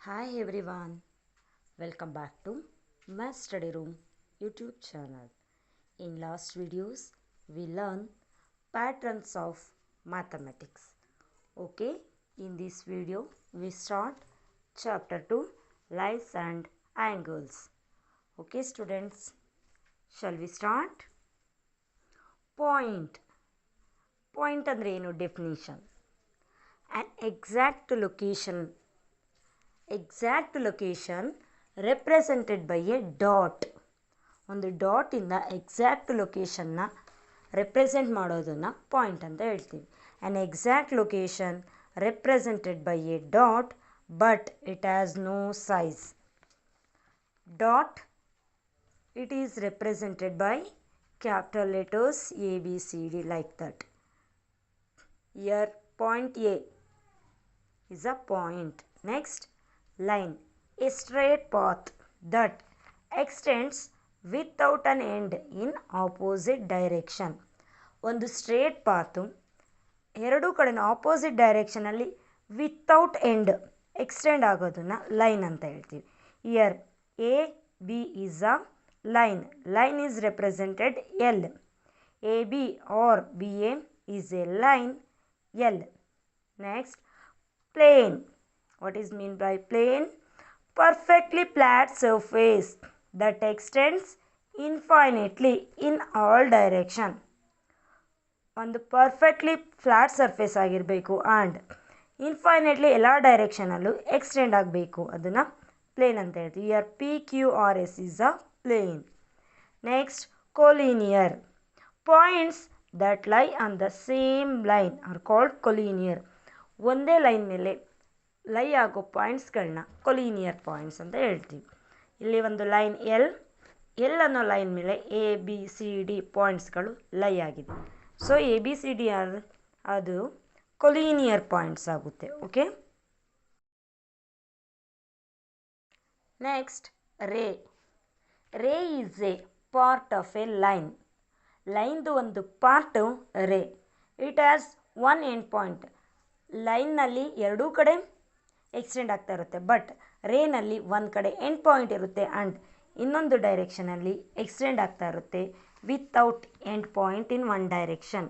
Hi everyone, welcome back to Math Study Room YouTube channel. In last videos, we learned patterns of mathematics. Okay, in this video, we start chapter 2 Lines and Angles. Okay students, shall we start? Point. Point andre ಏನು definition? An exact location represented by a dot. ಒಂದು ಡಾಟಿಂದ exact ಲೊಕೇಶನ್ನ represent ಮಾಡೋದನ್ನು point ಅಂತ ಹೇಳ್ತೀವಿ. An exact location represented by a dot but it has no size. Dot it is represented by capital letters A, B, C, D like that. Here point A is a point. Next, line, a straight path that extends without an end in opposite direction. ಒಂದು straight ಪಾತು ಎರಡೂ ಕಡೆನೂ opposite ಡೈರೆಕ್ಷನಲ್ಲಿ without end extend ಆಗೋದನ್ನು line ಅಂತ ಹೇಳ್ತೀವಿ. Year A B is a line. Line is represented L. AB or BA is a line L. Next, plane. What is mean by plane? Perfectly flat surface that extends infinitely in all direction. ಒಂದು perfectly flat surface ಆಗಿರಬೇಕು and infinitely ಎಲ್ಲ ಡೈರೆಕ್ಷನಲ್ಲೂ extend ಆಗಬೇಕು, ಅದನ್ನು plane ಅಂತ ಹೇಳ್ತೀವಿ. Here P Q R S is a plane. Next, collinear. Points that lie on the same line are called collinear. ಒಂದೇ line ಮೇಲೆ ಲೈ ಆಗೋ ಪಾಯಿಂಟ್ಸ್ಗಳನ್ನ ಕೊಲಿನಿಯರ್ ಪಾಯಿಂಟ್ಸ್ ಅಂತ ಹೇಳ್ತೀವಿ. ಇಲ್ಲಿ ಒಂದು ಲೈನ್ ಎಲ್ ಅನ್ನೋ ಲೈನ್ ಮೇಲೆ ಎ ಬಿ ಸಿ ಡಿ ಪಾಯಿಂಟ್ಸ್ಗಳು ಲೈ ಆಗಿದೆ. So A B C D ಅದು ಕೊಲಿನಿಯರ್ ಪಾಯಿಂಟ್ಸ್ ಆಗುತ್ತೆ. Okay, next ray. Ray is a part of a line. ಲೈನ್ದು ಒಂದು part ray. It has one end point. ಲೈನ್ನಲ್ಲಿ ಎರಡೂ ಕಡೆ ಎಕ್ಸ್ಟೆಂಡ್ ಆಗ್ತಾ ಇರುತ್ತೆ, ಬಟ್ ರೇನಲ್ಲಿ ಒಂದು ಕಡೆ ಎಂಡ್ ಪಾಯಿಂಟ್ ಇರುತ್ತೆ ಆ್ಯಂಡ್ ಇನ್ನೊಂದು ಡೈರೆಕ್ಷನಲ್ಲಿ ಎಕ್ಸ್ಟೆಂಡ್ ಆಗ್ತಾ ಇರುತ್ತೆ without end point in one direction.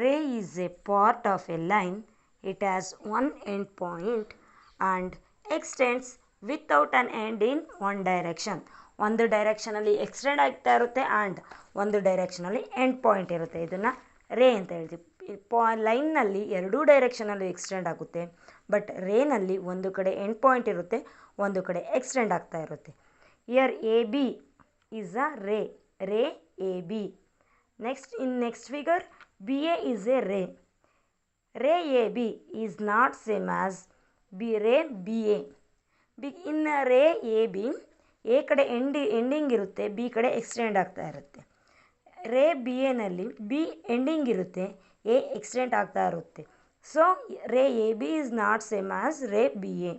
Ray is a part of a line. It has one end point and extends without an end in one direction. ಒಂದು ಡೈರೆಕ್ಷನಲ್ಲಿ extend ಆಗ್ತಾ ಇರುತ್ತೆ and ಒಂದು ಡೈರೆಕ್ಷನಲ್ಲಿ end point ಇರುತ್ತೆ. ಇದನ್ನು ರೇ ಅಂತ ಹೇಳ್ತೀವಿ. ಲೈನ್ನಲ್ಲಿ ಎರಡೂ ಡೈರೆಕ್ಷನಲ್ಲೂ ಎಕ್ಸ್ಟೆಂಡ್ ಆಗುತ್ತೆ, ಬಟ್ ರೇನಲ್ಲಿ ಒಂದು ಕಡೆ ಎಂಡ್ ಪಾಯಿಂಟ್ ಇರುತ್ತೆ, ಒಂದು ಕಡೆ ಎಕ್ಸ್ಟೆಂಡ್ ಆಗ್ತಾ ಇರುತ್ತೆ. Here A B is a ray. Ray A B. Next figure B A is a ray. Ray A B is not same as ray B A. In ray A B A ಕಡೆ ending ಇರುತ್ತೆ, B ಕಡೆ extend ಆಗ್ತಾ ಇರುತ್ತೆ. Ray B ಎನಲ್ಲಿ B ending ಇರುತ್ತೆ, A extend ಆಗ್ತಾ ಇರುತ್ತೆ. So ray A B is not same as ray B A.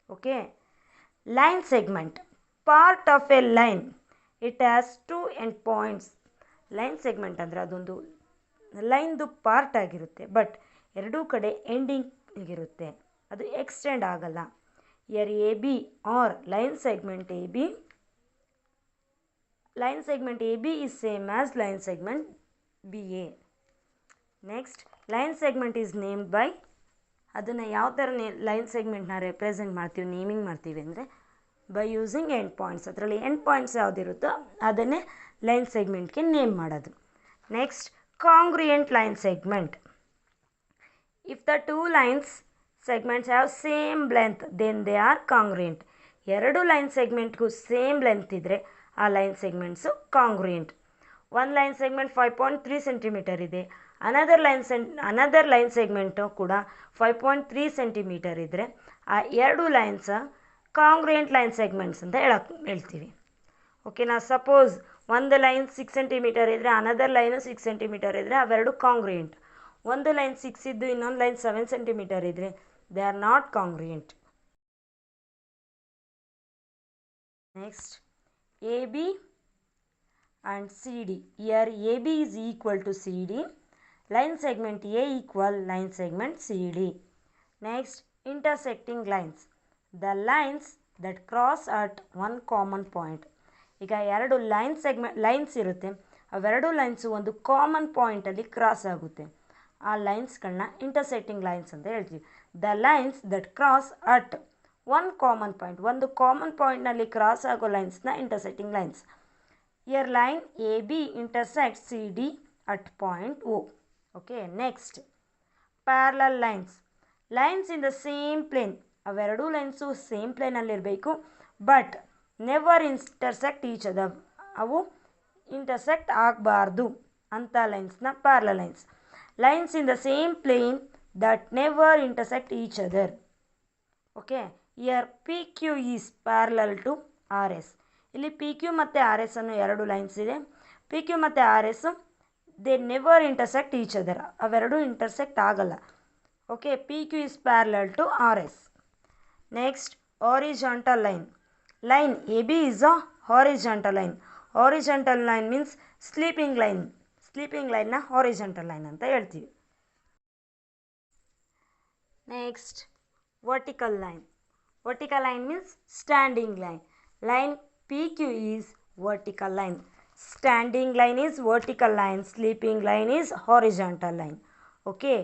Okay, line segment. Part of a line. It has two end points. Line segment ಅಂದರೆ ಅದೊಂದು ಲೈನ್ದು part ಆಗಿರುತ್ತೆ, but ಎರಡೂ ಕಡೆ ending ಇರುತ್ತೆ, ಅದು ಎಕ್ಸ್ಟೆಂಡ್ ಆಗಲ್ಲ. Here AB or line segment AB. Line segment AB is same as line segment BA. Next, line segment is named by, ಅದನ್ನು ಯಾವ ಥರ ಲೈನ್ ಸೆಗ್ಮೆಂಟ್ನ ರೆಪ್ರೆಸೆಂಟ್ ಮಾಡ್ತೀವಿ, ನೇಮಿಂಗ್ ಮಾಡ್ತೀವಿ ಅಂದರೆ ಬೈ ಯೂಸಿಂಗ್ ಎಂಡ್ ಪಾಯಿಂಟ್ಸ್. ಅದರಲ್ಲಿ ಎಂಡ್ ಪಾಯಿಂಟ್ಸ್ ಯಾವುದಿರುತ್ತೋ ಅದನ್ನೇ line ಸೆಗ್ಮೆಂಟ್ಗೆ name ಮಾಡೋದು. Next, ಕಾಂಗ್ರಿಯೆಂಟ್ line segment. If the two lines segments have same length then they are congruent. ಎರಡು ಲೈನ್ ಸೆಗ್ಮೆಂಟ್ಗೂ ಸೇಮ್ ಲೆಂತ್ ಇದ್ದರೆ ಆ ಲೈನ್ ಸೆಗ್ಮೆಂಟ್ಸು ಕಾಂಗ್ರುಯೆಂಟ್. ಒಂದು ಲೈನ್ ಸೆಗ್ಮೆಂಟ್ 5.3 ಸೆಂಟಿಮೀಟರ್ ಇದೆ, ಅನದರ್ ಲೈನ್ ಸೆಗ್ಮೆಂಟು ಕೂಡ 5.3 centimetre ಇದ್ದರೆ ಆ ಎರಡು ಲೈನ್ಸ್ ಕಾಂಗ್ರುಯೆಂಟ್ ಲೈನ್ ಸೆಗ್ಮೆಂಟ್ಸ್ ಅಂತ ಹೇಳ್ತೀವಿ. ಓಕೆನಾ? ಸಪೋಸ್ ಒಂದು ಲೈನ್ 6 ಸೆಂಟಿಮೀಟರ್ ಇದ್ದರೆ ಅನದರ್ ಲೈನು 6 ಸೆಂಟಿಮೀಟರ್ ಇದ್ದರೆ ಅವೆರಡು ಕಾಂಗ್ರುಯೆಂಟ್. ಒಂದು ಲೈನ್ 6 ಇದ್ದು ಇನ್ನೊಂದು ಲೈನ್ 7 ಸೆಂಟಿಮೀಟರ್ ಇದ್ದರೆ they are not congruent. Next, AB and CD. Here AB is equal to CD. Line segment A equal line segment CD. Next, intersecting lines. The lines that cross at one common point. ಈಗ ಎರಡು lines ಇರುತ್ತೆ, ಅವೆರಡು lines ಒಂದು common ಪಾಯಿಂಟಲ್ಲಿ cross ಆಗುತ್ತೆ. ಆ ಲೈನ್ಸ್ಗಳನ್ನ intersecting lines ಅಂತ ಹೇಳ್ತೀವಿ. The lines that cross at one common point, ಒಂದು ಕಾಮನ್ ಪಾಯಿಂಟ್ನಲ್ಲಿ ಕ್ರಾಸ್ ಆಗೋ ಲೈನ್ಸ್ನ intersecting lines. Here line A B intersect C D at point O. Okay, next parallel lines. Lines in the same plane, ಅವೆರಡೂ lines same ಪ್ಲೇನಲ್ಲಿರಬೇಕು, but never intersect each other, ಅವು intersect ಆಗಬಾರ್ದು ಅಂಥ ಲೈನ್ಸ್ನ parallel lines. Lines in the same plane that never intersect each other. Okay, here P Q is parallel to R S. ಇಲ್ಲಿ P Q ಮತ್ತು R S ಅನ್ನೋ ಎರಡು lines ಇದೆ. P Q ಮತ್ತು R S they never intersect each other, ಅವೆರಡು intersect ಆಗಲ್ಲ. Okay, P Q is parallel to R S. Next horizontal line. Line A B is a horizontal line. Horizontal line means sleeping line. Sleeping ಲೈನ್ನ horizontal line ಅಂತ ಹೇಳ್ತೀವಿ. Next vertical line. Vertical line means standing line. Line P Q is vertical line. Standing line is vertical line, sleeping line is horizontal line. Okay,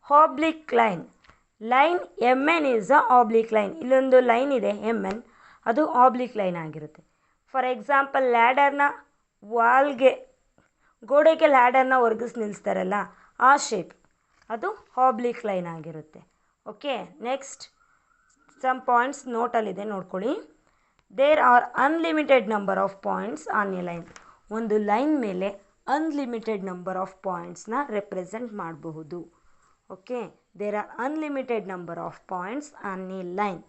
oblique line. Line MN is a oblique line. ಇಲ್ಲೊಂದು line ಇದೆ MN, ಅದು oblique line ಆಗಿರುತ್ತೆ. For example ಲ್ಯಾಡರ್ನ ವಾಲ್ಗೆ, ಗೋಡೆಗೆ ಲ್ಯಾಡರ್ನ ಒರಗಿಸಿ ನಿಲ್ಲಿಸ್ತಾರಲ್ಲ ಆ ಶೇಪ್, ಅದು oblique ಲೈನ್ ಆಗಿರುತ್ತೆ. ಓಕೆ, ನೆಕ್ಸ್ಟ್ ಸಮ್ ಪಾಯಿಂಟ್ಸ್ ನೋಟಲ್ಲಿದೆ, ನೋಡ್ಕೊಳ್ಳಿ. There are unlimited number of points on a line. ಒಂದು ಲೈನ್ ಮೇಲೆ ಅನ್ಲಿಮಿಟೆಡ್ ನಂಬರ್ ಆಫ್ ಪಾಯಿಂಟ್ಸ್ನ ರೆಪ್ರೆಸೆಂಟ್ ಮಾಡಬಹುದು. Okay, there are unlimited number of points on a line.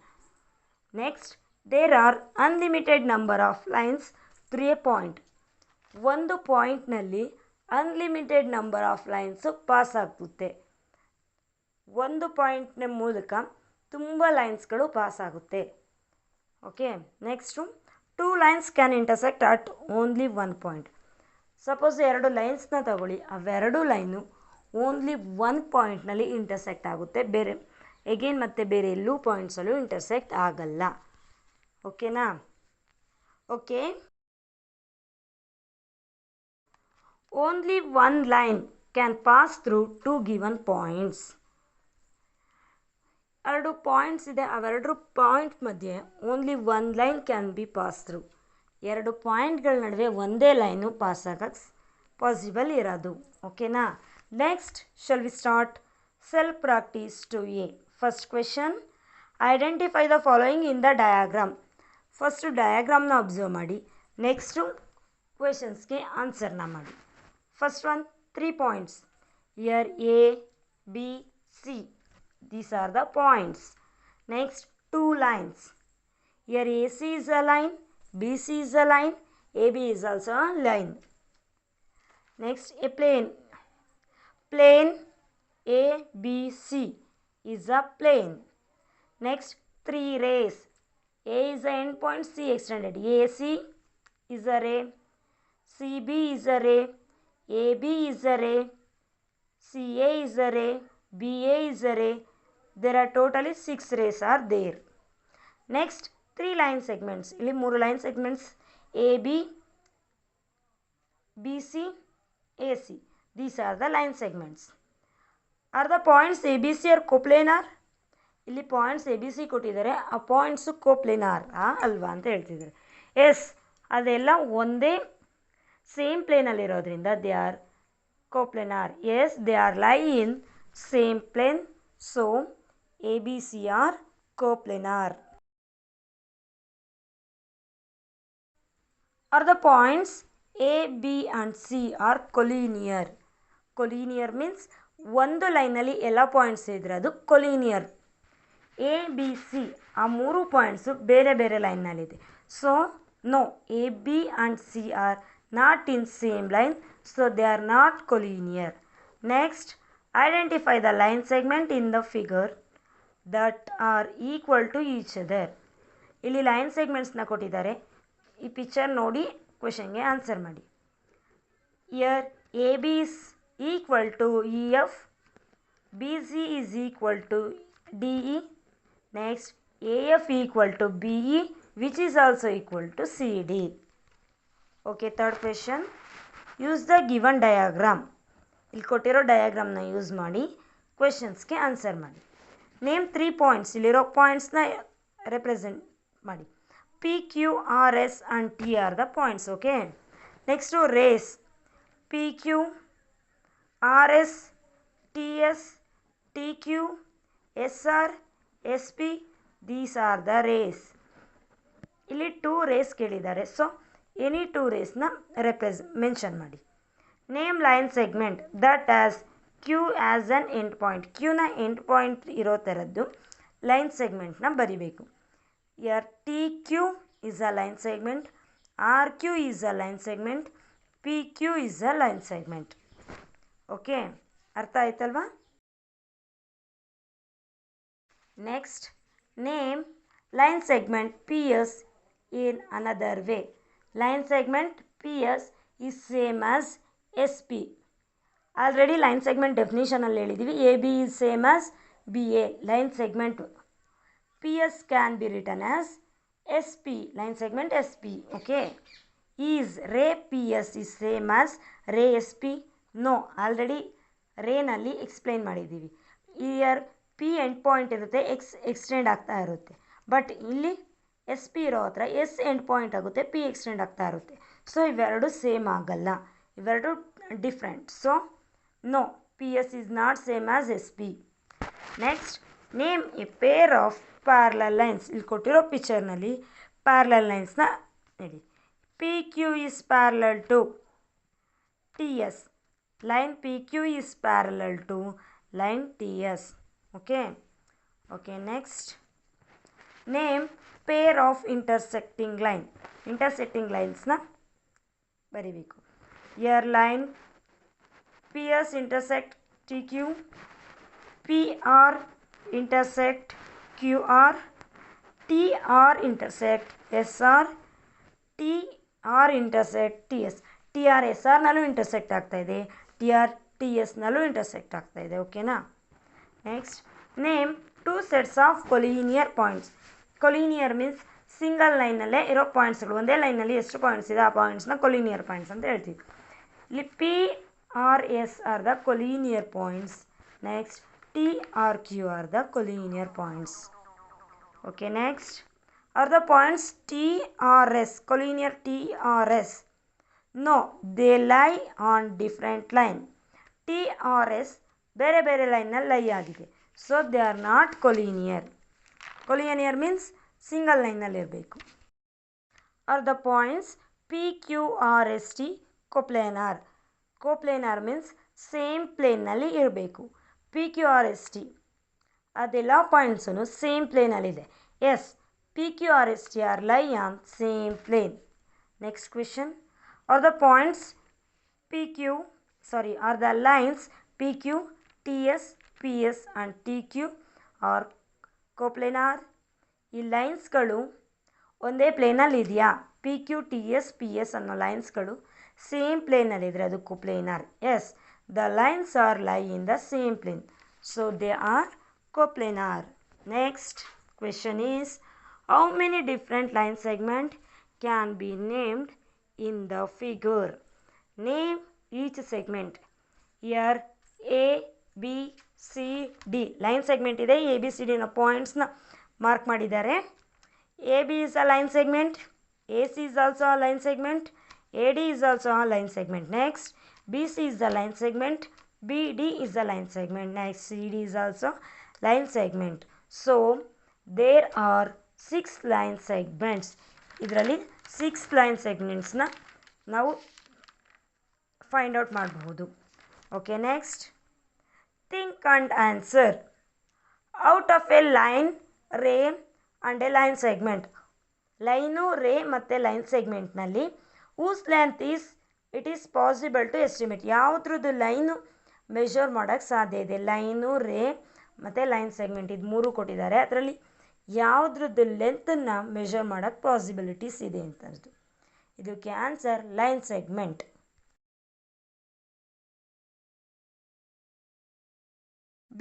Next, there are unlimited number of lines through a point. ಒಂದು ಪಾಯಿಂಟ್ನಲ್ಲಿ unlimited number of lines pass ಆಗುತ್ತೆ. ಒಂದು ಪಾಯಿಂಟ್ನ ಮೂಲಕ ತುಂಬ ಲೈನ್ಸ್ಗಳು ಪಾಸ್ ಆಗುತ್ತೆ. Okay, next two lines can intersect at only one point. Suppose ಎರಡು ಲೈನ್ಸ್ನ ತಗೊಳ್ಳಿ, ಅವೆರಡು ಲೈನು ಓನ್ಲಿ ಒನ್ ಪಾಯಿಂಟ್ನಲ್ಲಿ ಇಂಟರ್ಸೆಕ್ಟ್ ಆಗುತ್ತೆ, ಬೇರೆ ಎಗೇನ್ ಮತ್ತೆ ಬೇರೆ ಎಲ್ಲೂ ಪಾಯಿಂಟ್ಸಲ್ಲೂ ಇಂಟರ್ಸೆಕ್ಟ್ ಆಗಲ್ಲ. ಓಕೆನಾ? Okay, only one line can pass through two given points. ಎರಡು ಪಾಯಿಂಟ್ಸ್ ಇದೆ, ಅವೆರಡು ಪಾಯಿಂಟ್ ಮಧ್ಯೆ only one line can be pass through. ಎರಡು ಪಾಯಿಂಟ್ಗಳ ನಡುವೆ ಒಂದೇ ಲೈನು ಪಾಸ್ ಆಗಕ್ಕೆ ಪಾಸಿಬಲ್ ಇರೋದು. ಓಕೆನಾ? Next shall we start self practice two A. First question, identify the following in the diagram. First ಡಯಾಗ್ರಾಮ್ನ ಅಬ್ಸರ್ವ್ ಮಾಡಿ, ನೆಕ್ಸ್ಟು ಕ್ವೆಶನ್ಸ್ಗೆ ಆನ್ಸರ್ನ ಮಾಡಿ. First one, 3 points. Here A B C, these are the points. Next, 2 lines. Here AC is a line, BC is a line, AB is also a line. Next, a plane. Plane ABC is a plane. Next, 3 rays. A is the end point, C extended. AC is a ray, CB is a ray, AB is a ray, CA is a ray, BA is a ray. There are totally 6 rays are there. Next, 3 line segments. ಇಲ್ಲಿ 3 line segments, AB, BC, AC. These are the line segments. Are the points ABC are coplanar? ಇಲ್ಲಿ points ABC ಕೊಟ್ಟಿದ್ದಾರೆ, ಆ points ಕೋಪ್ಲೇನಾರ್ ಅಲ್ವಾ ಅಂತ ಹೇಳ್ತಿದ್ದಾರೆ. Yes, ಅದೆಲ್ಲ ಒಂದೇ same ಪ್ಲೇನಲ್ಲಿರೋದ್ರಿಂದ they are coplanar. Yes, they are lie in same plane, so ABC are coplanar. Are the points A, B and C are collinear? Collinear means ಒಂದು ಲೈನಲ್ಲಿ ಎಲ್ಲ ಪಾಯಿಂಟ್ಸ್ ಇದ್ರೆ ಅದು ಕೊಲಿನಿಯರ್. ಎ ಬಿ ಸಿ ಆ 3 points ಬೇರೆ ಬೇರೆ ಲೈನ್ನಲ್ಲಿದೆ. So no, A B and C are not in same line, so they are not collinear. Next, identify the line segment in the figure that are equal to each other. ಇಲ್ಲಿ line ಸೆಗ್ಮೆಂಟ್ಸ್ನ ಕೊಟ್ಟಿದ್ದಾರೆ, ಈ picture ನೋಡಿ ಕ್ವೆಶನ್ಗೆ answer ಮಾಡಿ. Here A B is equal to E F, B C is equal to D E. Next, AF equal to BE, which is also equal to CD. Okay, third question. Use the given diagram. ಇಲ್ಲಿ ಕೊಟ್ಟಿರೋ ಡಯಾಗ್ರಾಮ್ನ use ಮಾಡಿ ಕ್ವೆಶನ್ಸ್ಗೆ answer ಮಾಡಿ. Name 3 points. ಇಲ್ಲಿರೋ ಪಾಯಿಂಟ್ಸ್ನ represent ಮಾಡಿ. P, Q, R, S and T are the points. Okay. Next to race. P, Q, R, S, T, S, T, Q, S, R, S, P. These are the race. ಇಲ್ಲಿ 2 race ಕೇಳಿದ್ದಾರೆ. So any 2 raceನ mention ಮಾಡಿ. Name line segment that has Q as an end point. ಕ್ಯೂನ end point ಇರೋ ಥರದ್ದು line ಸೆಗ್ಮೆಂಟ್ನ ಬರಿಬೇಕು. Here T Q is a line segment, R Q is a line segment, P Q is a line segment. Okay, ಅರ್ಥ ಆಯ್ತಲ್ವಾ? Next, name line segment P S in another way. Line segment P S is same as S P. Already line segment ಡೆಫಿನಿಷನಲ್ಲಿ ಹೇಳಿದ್ದೀವಿ. A B is same as B A. Line segment P S can be written as S P. Line segment S P. Okay. Is ray P S is same as ray S P? No, already ರೇನಲ್ಲಿ explain ಮಾಡಿದ್ದೀವಿ. Here P end point ಇರುತ್ತೆ, extend ಆಗ್ತಾ ಇರುತ್ತೆ. But ಇಲ್ಲಿ S P ಇರೋ ಹತ್ರ S end point ಆಗುತ್ತೆ, P extend ಆಗ್ತಾ ಇರುತ್ತೆ. ಸೊ ಇವೆರಡು ಸೇಮ್ ಆಗಲ್ಲ, ಇವೆರಡು different. So no, P S is not same as S P. Next, name a pair of parallel lines. ಇಲ್ಲಿ ಕೊಟ್ಟಿರೋ ಪಿಕ್ಚರ್ನಲ್ಲಿ ಪ್ಯಾರಲಲ್ ಲೈನ್ಸ್ನ ಹೇಳಿ. P Q is parallel to T S. Line P Q is parallel to line T S. Okay. Okay, next, name pair of intersecting line. Intersecting ಲೈನ್ಸ್ನ ಬರೀಬೇಕು. Here line P S intersect T Q, P R intersect Q R, T R intersect S R, T R intersect T S. T R S ಆರ್ನಲ್ಲೂ intersect ಆಗ್ತಾಯಿದೆ, T R T ಎಸ್ನಲ್ಲೂ intersect ಆಗ್ತಾಯಿದೆ. ಓಕೆನಾ? Next, name 2 sets of collinear points. Collinear means single ಲೈನಲ್ಲೇ ಇರೋ ಪಾಯಿಂಟ್ಸ್ಗಳು. ಒಂದೇ ಲೈನಲ್ಲಿ ಎಷ್ಟು ಪಾಯಿಂಟ್ಸ್ ಇದೆ ಆ ಪಾಯಿಂಟ್ಸ್ನ ಕೊಲಿನಿಯರ್ ಪಾಯಿಂಟ್ಸ್ ಅಂತ ಹೇಳ್ತೀವಿ. ಇಲ್ಲಿ P R S are the collinear points. Next, T R Q R the collinear points. Okay, next, are the points T R S collinear T R S? No, they lie on different line. T R S ಬೇರೆ ಬೇರೆ ಲೈನಲ್ಲಿ lie ಆಗಿದೆ. So they are not collinear. Collinear means single ಲೈನಲ್ಲಿರಬೇಕು. Are the points P Q R S T coplanar. Coplanar means same ಪ್ಲೇನ್ನಲ್ಲಿ ಇರಬೇಕು. P Q R S T ಅದೆಲ್ಲ ಪಾಯಿಂಟ್ಸೂ same ಪ್ಲೇನಲ್ಲಿದೆ. Yes, P Q R S T are lie on same plane. Next question, are the points P Q R the lines P Q, T S, P S and T Q R coplanar? ಈ ಲೈನ್ಸ್ಗಳು ಒಂದೇ ಪ್ಲೇನಲ್ಲಿ ಇದೆಯಾ? P Q, T S, P S ಅನ್ನೋ ಲೈನ್ಸ್ಗಳು same ಪ್ಲೇನಲ್ಲಿದ್ದರೆ ಅದು coplanar. Yes, the lines are lie in the same plane, so they are coplanar. Next question is, how many different line segment can B named in the figure? Name each segment. Year A B C D line segment ಇದೆ. A B C ಡಿನ ಪಾಯಿಂಟ್ಸ್ನ mark ಮಾಡಿದ್ದಾರೆ. A B is a line segment, A C is also a line segment, A D is also a line segment. Next, B C is a line segment, B D is a line segment. Next, C D is also line segment. So there are 6 line segments. ಇದರಲ್ಲಿ 6 line ಸೆಗ್ಮೆಂಟ್ಸ್ನ ನಾವು find out ಮಾಡಬಹುದು. Okay, next, think and answer. Out of a line, ray and a line segment. Line, ray ಮತ್ತು line ಸೆಗ್ಮೆಂಟ್ನಲ್ಲಿ whose length it is possible to estimate. ಯಾವುದ್ರದ್ದು line measure ಮಾಡೋಕ್ಕೆ ಸಾಧ್ಯ ಇದೆ? ಲೈನು, ರೇ ಮತ್ತು ಲೈನ್ ಸೆಗ್ಮೆಂಟ್ ಇದು 3 ಕೊಟ್ಟಿದ್ದಾರೆ. ಅದರಲ್ಲಿ ಯಾವುದ್ರದ್ದು ಲೆಂತನ್ನು ಮೆಷರ್ ಮಾಡೋಕ್ಕೆ ಪಾಸಿಬಿಲಿಟೀಸ್ ಇದೆ ಅಂತದ್ದು. ಇದಕ್ಕೆ answer line segment.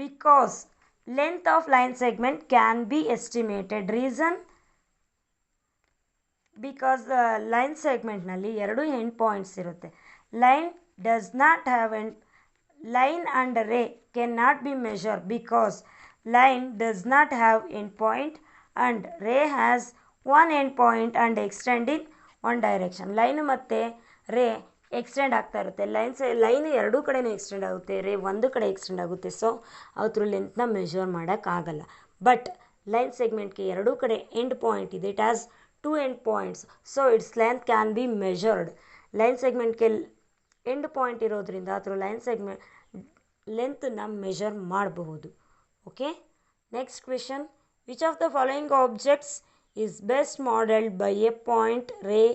Because length of line segment can be estimated. Reason because line ಸೆಗ್ಮೆಂಟ್ನಲ್ಲಿ 2 ಎಂಡ್ ಪಾಯಿಂಟ್ಸ್ ಇರುತ್ತೆ. Line does not have end line and ray can not be measure because line does not have end point and ray has one end point and extend in one direction. Line ಮತ್ತು ರೇ extend ಆಗ್ತಾ ಇರುತ್ತೆ. Line ಎರಡೂ ಕಡೆಯೂ extend ಆಗುತ್ತೆ, ರೇ ಒಂದು ಕಡೆ ಎಕ್ಸ್ಟೆಂಡ್ ಆಗುತ್ತೆ. ಸೊ ಅದ್ರ ಲೆಂತ್ನ ಮೆಷರ್ ಮಾಡೋಕ್ಕಾಗಲ್ಲ. ಬಟ್ ಲೈನ್ ಸೆಗ್ಮೆಂಟ್ಗೆ ಎರಡೂ ಕಡೆ ಎಂಡ್ ಪಾಯಿಂಟ್ ಇದೆ. It has 2 end points, so its length can be measured. Line ಸೆಗ್ಮೆಂಟ್ಗೆ ಎಂಡ್ ಪಾಯಿಂಟ್ ಇರೋದ್ರಿಂದ ಅದ್ರ ಲೈನ್ ಸೆಗ್ಮೆಂಟ್ ಲೆಂತನ್ನ ಮೆಷರ್ ಮಾಡಬಹುದು. Okay, next question. Which of the following objects is best modeled by a point, ray,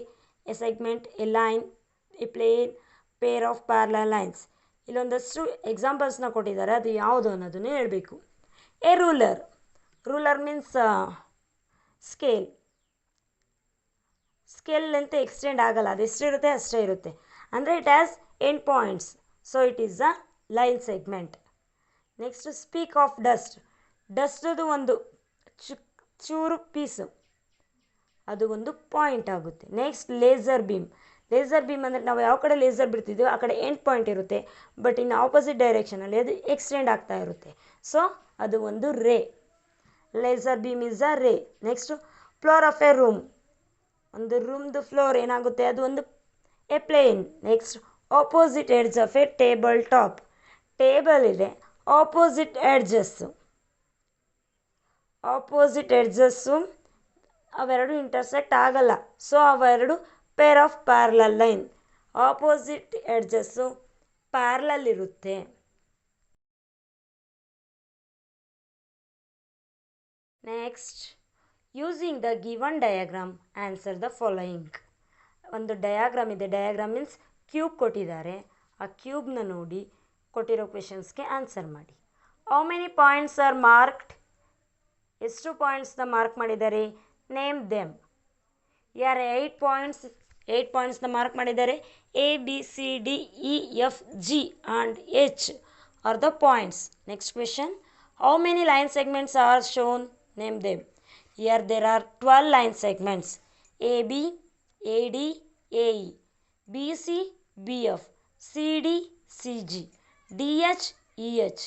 a segment, a line, a plane, pair of parallel lines? ಇಲ್ಲೊಂದಷ್ಟು ಎಕ್ಸಾಂಪಲ್ಸ್ನ ಕೊಟ್ಟಿದ್ದಾರೆ, ಅದು ಯಾವುದು ಅನ್ನೋದನ್ನು ಹೇಳಬೇಕು. A ruler. Ruler means scale. Scale length extend ಆಗಲ್ಲ, ಅದು ಎಷ್ಟಿರುತ್ತೆ ಅಷ್ಟೇ ಇರುತ್ತೆ. ಅಂದರೆ it has end points, so it is a line segment. Next speck of dust. ಡಸ್ಟದು ಒಂದು ಚೂರು ಪೀಸು, ಅದು ಒಂದು ಪಾಯಿಂಟ್ ಆಗುತ್ತೆ. Next laser beam. Laser beam ಅಂದರೆ ನಾವು ಯಾವ ಕಡೆ ಲೇಸರ್ ಬಿಡ್ತಿದ್ದೀವೋ ಆ ಕಡೆ ಎಂಡ್ ಪಾಯಿಂಟ್ ಇರುತ್ತೆ, ಬಟ್ ಇನ್ನು ಆಪೋಸಿಟ್ ಡೈರೆಕ್ಷನಲ್ಲಿ ಅದು ಎಕ್ಸ್ಟೆಂಡ್ ಆಗ್ತಾ ಇರುತ್ತೆ. ಸೊ ಅದು ಒಂದು ರೇ. Laser beam is a ray. Next floor of a room. ಒಂದು ರೂಮ್ದು ಫ್ಲೋರ್ ಏನಾಗುತ್ತೆ, ಅದು ಒಂದು a plane. Next opposite edge of a table top. Table ಇದೆ, ಆಪೋಸಿಟ್ ಎಡ್ಜಸ್ಸು ಅವೆರಡು ಇಂಟರ್ಸೆಕ್ಟ್ ಆಗಲ್ಲ. ಸೊ ಅವೆರಡು pair of parallel line. Opposite edges parallel ಇರುತ್ತೆ. Next using the given diagram answer the following. ಒಂದು ಡಯಾಗ್ರಾಮ್ ಇದೆ. ಡಯಾಗ್ರಾಮ್ ಮೀನ್ಸ್ ಕ್ಯೂಬ್ ಕೊಟ್ಟಿದ್ದಾರೆ, ಆ ಕ್ಯೂಬ್ನ ನೋಡಿ ಕೊಟ್ಟಿರೋ ಕ್ವೆಶನ್ಸ್ಗೆ ಆನ್ಸರ್ ಮಾಡಿ. How many points are marked? ಎಷ್ಟು ಪಾಯಿಂಟ್ಸ್ನ ಮಾರ್ಕ್ ಮಾಡಿದ್ದಾರೆ? Name them. ಯಾರು 8 ಪಾಯಿಂಟ್ಸ್ನ ಮಾರ್ಕ್ ಮಾಡಿದ್ದಾರೆ. A B C D E F G and H are the points. Next question. How many line segments are shown? Name them. Here there are 12 line segments. A B, A D, A E, B C, B F, C D, C G, D H, E H,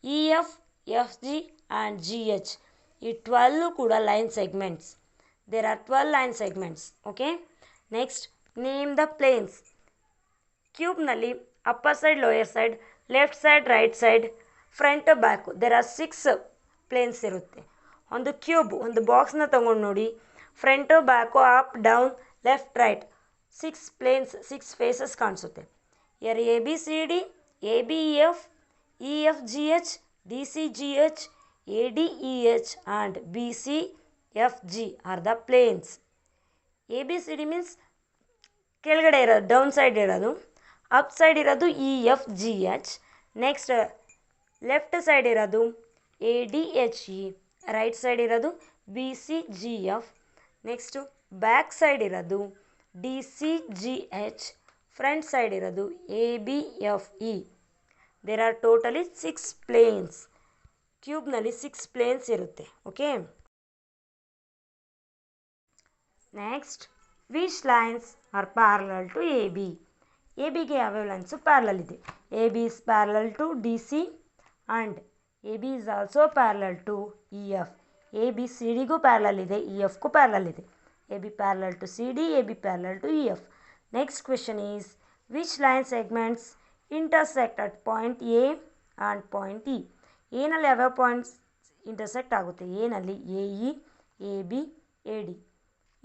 E F, F G and G H. ಈ 12 ಕೂಡ line segments. There are 12 line segments. Okay, next name the planes. ಕ್ಯೂಬ್ನಲ್ಲಿ upper side, lower side, left side, right side, front, back. There are 6 planes ಇರುತ್ತೆ. ಒಂದು cube, ಒಂದು ಬಾಕ್ಸ್ನ ತೊಗೊಂಡು ನೋಡಿ. Front, back, up, down, left, right, 6 planes, 6 faces ಕಾಣಿಸುತ್ತೆ. ಯಾರು A B C D, A B E F, E F G H, D C G H, A D E H and B C F G are the planes. A B C D means ಕೆಳಗಡೆ ಇರೋದು, down side ಇರೋದು. Up side ಇರೋದು E F G H. Next left side ಇರೋದು A D H E. Right side ಇರೋದು B C G F. Next back side ಇರೋದು D C G H. Front side ಇರೋದು A B F E. There are totally 6 planes. ಕ್ಯೂಬ್ನಲ್ಲಿ 6 planes ಇರುತ್ತೆ. Okay, next which lines are parallel to A B? A ಬಿಗೆ ಯಾವ್ಯಾವ lines parallel ಇದೆ? A B is parallel to D C and A B is also parallel to E F. A B C ಡಿಗೂ parallel ಇದೆ, E ಎಫ್ಗೂ parallel ಇದೆ. A B parallel to C D, A B parallel to E F. Next question is which line segments intersect at point A and point E? ಎನಲ್ಲಿ ಯಾವ್ಯಾವ points intersect ಆಗುತ್ತೆ? ಎನಲ್ಲಿ A E, A B, A D.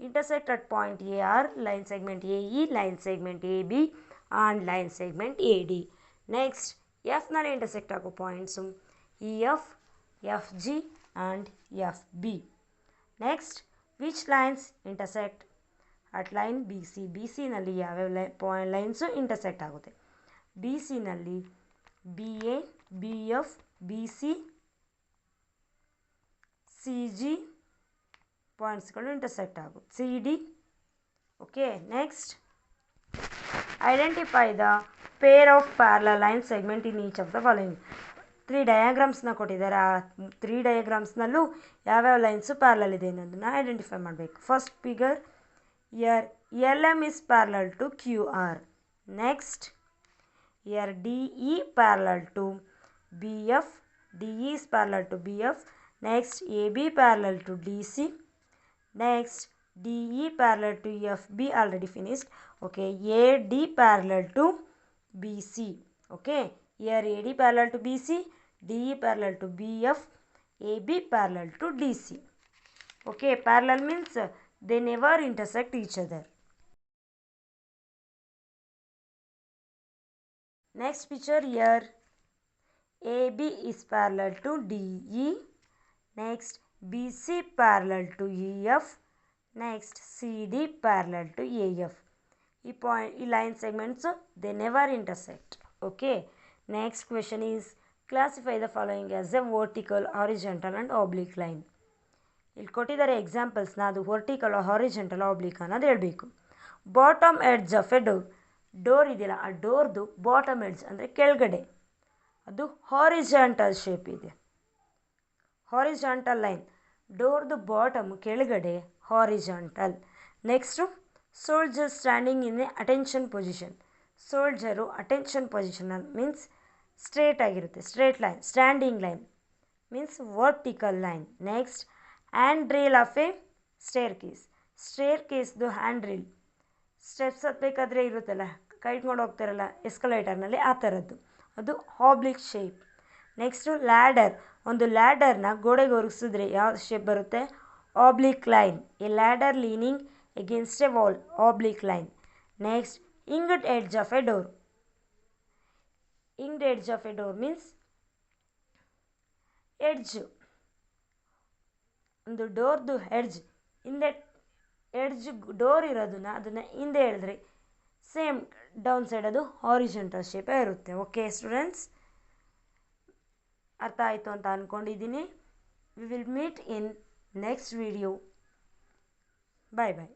Intersect at point A are line segment A E, line segment A B and line segment A D. Next ಎಫ್ನಲ್ಲಿ intersect ಆಗೋ points E F, F G and F B. Next which lines intersect at line B C? B ಸಿನಲ್ಲಿ ಯಾವ್ಯಾವ lines intersect ಆಗುತ್ತೆ? B ಸಿನಲ್ಲಿ B A, B F, B C, C G ಪಾಯಿಂಟ್ಸ್ಗಳು intersect ಆಗುತ್ತೆ. C D. Okay, next identify the pair of parallel line segment in each of the following. 3 ಡಯಾಗ್ರಾಮ್ಸ್ನ ಕೊಟ್ಟಿದ್ದಾರೆ. ಆ 3 ಡಯಾಗ್ರಾಮ್ಸ್ನಲ್ಲೂ ಯಾವ್ಯಾವ ಲೈನ್ಸು ಪ್ಯಾರಲಲ್ ಇದೆ ಅನ್ನೋದನ್ನು ಐಡೆಂಟಿಫೈ ಮಾಡಬೇಕು. First figure, here LM is parallel to QR. Next, here DE parallel to BF, DE is parallel to BF. Next, AB parallel to DC. Next, DE parallel to FB, already finished. Okay, AD parallel to BC. Okay, here AD parallel to BC, DE parallel to BF, AB parallel to DC. Okay, parallel means they never intersect each other. Next picture, here AB is parallel to DE. Next, BC parallel to EF. Next, CD parallel to AF. ಈ line segments they never intersect. Okay, next question is classify the following as a vertical, horizontal and oblique line. ಇಲ್ಲಿ ಕೊಟ್ಟಿದ್ದಾರೆ ಎಕ್ಸಾಂಪಲ್ಸ್ನ, ಅದು vertical, horizontal, oblique ಅನ್ನೋದು ಹೇಳಬೇಕು. Bottom edge of a door ಇದೆಯಲ್ಲ, ಆ ಡೋರ್ದು bottom edge ಅಂದರೆ ಕೆಳಗಡೆ ಅದು ಹಾರಿಜಾಂಟಲ್ ಶೇಪ್ ಇದೆ. ಹಾರಿಜಾಂಟಲ್ ಲೈನ್, ಡೋರ್ದು ಬಾಟಮ್ ಕೆಳಗಡೆ horizontal. Next soldier standing in a attention position. Soldier attention position means straight ಆಗಿರುತ್ತೆ, straight line. Standing line means vertical line. Next, hand rail of a staircase. ಸ್ಟೇರ್ ಕೇಸ್ದು hand rail steps ಹತ್ತಬೇಕಾದ್ರೆ ಇರುತ್ತಲ್ಲ, ಕೈ ಇಟ್ಕೊಂಡು ಹೋಗ್ತಾರಲ್ಲ ಎಸ್ಕಲೇಟರ್ನಲ್ಲಿ, ಆ ಥರದ್ದು, ಅದು ಆಬ್ಲಿಕ್ ಶೇಪ್. Next ladder. ಒಂದು ಲ್ಯಾಡರ್ನ ಗೋಡೆಗೆ ಒರಗಿಸಿದ್ರೆ ಯಾವ ಶೇಪ್ ಬರುತ್ತೆ? Oblique line. A ladder leaning against a wall, oblique line. Next, hinged edge of a door. Hinged edge of a door means edge, ಒಂದು ಡೋರ್ದು ಎಡ್ಜ್, ಹಿಂದೆ ಎಡ್ಜ್ ಡೋರ್ ಇರೋದನ್ನ ಅದನ್ನು ಹಿಂದೆ ಎಳೆದ್ರೆ ಸೇಮ್ ಡೌನ್ ಸೈಡ್ ಅದು ಹಾರಿಜೆಂಟಲ್ ಶೇಪೇ ಇರುತ್ತೆ. ಓಕೆ ಸ್ಟೂಡೆಂಟ್ಸ್, ಅರ್ಥ ಆಯಿತು ಅಂತ ಅಂದ್ಕೊಂಡಿದ್ದೀನಿ. We will meet in next video. Bye bye.